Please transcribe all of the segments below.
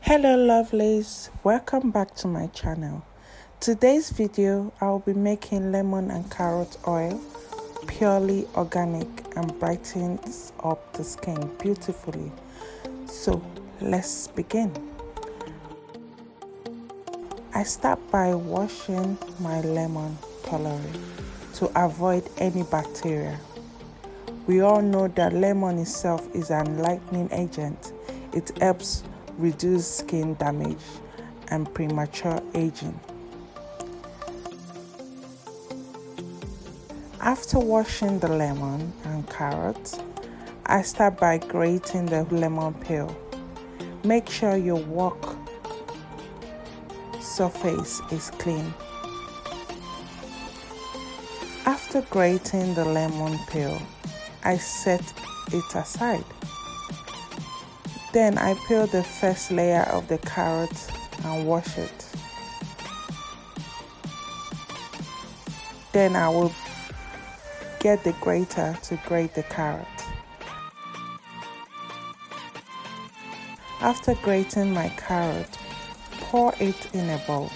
Hello lovelies, welcome back to my channel. Today's video I'll be making lemon and carrot oil, purely organic and brightens up the skin beautifully. So let's begin. I start by washing my lemon thoroughly to avoid any bacteria. We all know that lemon itself is an lightening agent. It helps reduce skin damage and premature aging. After washing the lemon and carrot, I start by grating the lemon peel. Make sure your wok surface is clean. After grating the lemon peel, I set it aside. Then I peel the first layer of the carrot and wash it. Then I will get the grater to grate the carrot. After grating my carrot, pour it in a bowl.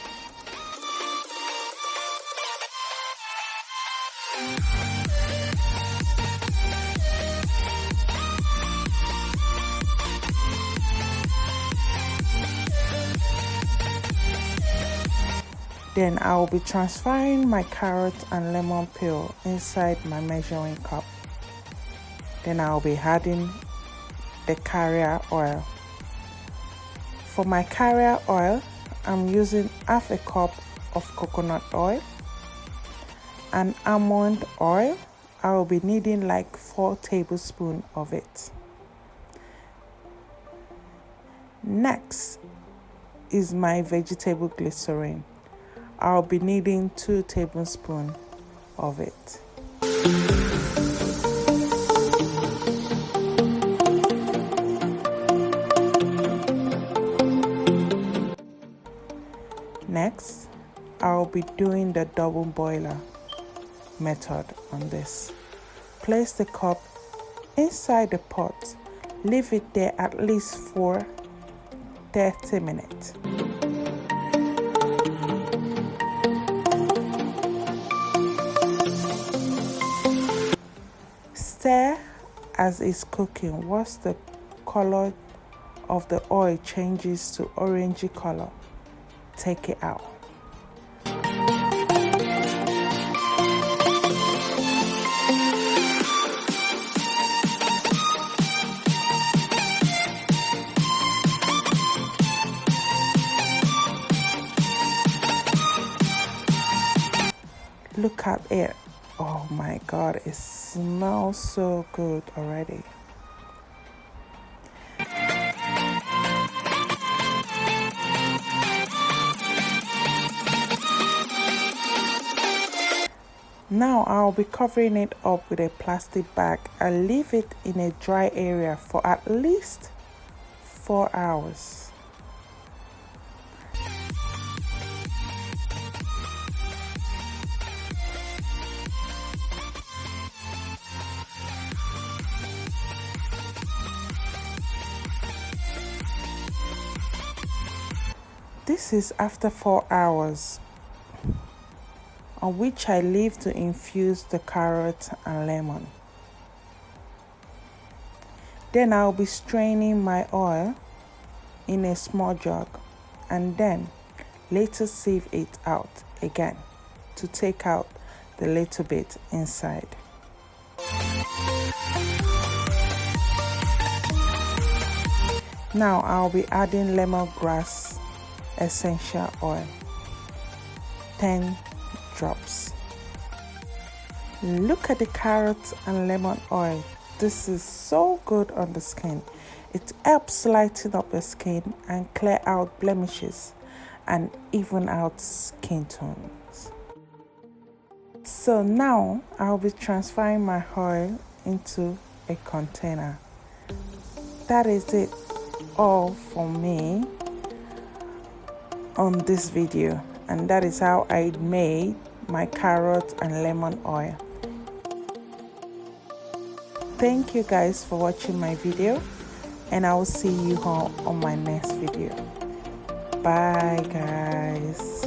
Then I will be transferring my carrot and lemon peel inside my measuring cup. Then I will be adding the carrier oil. For my carrier oil, I'm using half a cup of coconut oil and almond oil. I will be needing like 4 tablespoons of it. Next is my vegetable glycerin. I'll be needing 2 tablespoons of it. Next, I'll be doing the double boiler method on this. Place the cup inside the pot. Leave it there at least for 30 minutes. Stir as it's cooking. Once the color of the oil changes to orangey color, take it out. Look at it. Oh my God, it smells so good already. Now I'll be covering it up with a plastic bag and leave it in a dry area for at least 4 hours. This is after 4 hours, on which I leave to infuse the carrot and lemon. Then I'll be straining my oil in a small jug and then later sieve it out again to take out the little bit inside. Now I'll be adding lemongrass essential oil, 10 drops. Look at the carrot and lemon oil. This is so good on the skin. It helps lighten up the skin and clear out blemishes and even out skin tones. So now I'll be transferring my oil into a container. That is it all for me on this video, and that is how I made my carrot and lemon oil. Thank you guys for watching my video, and I will see you all on my next video. Bye, guys.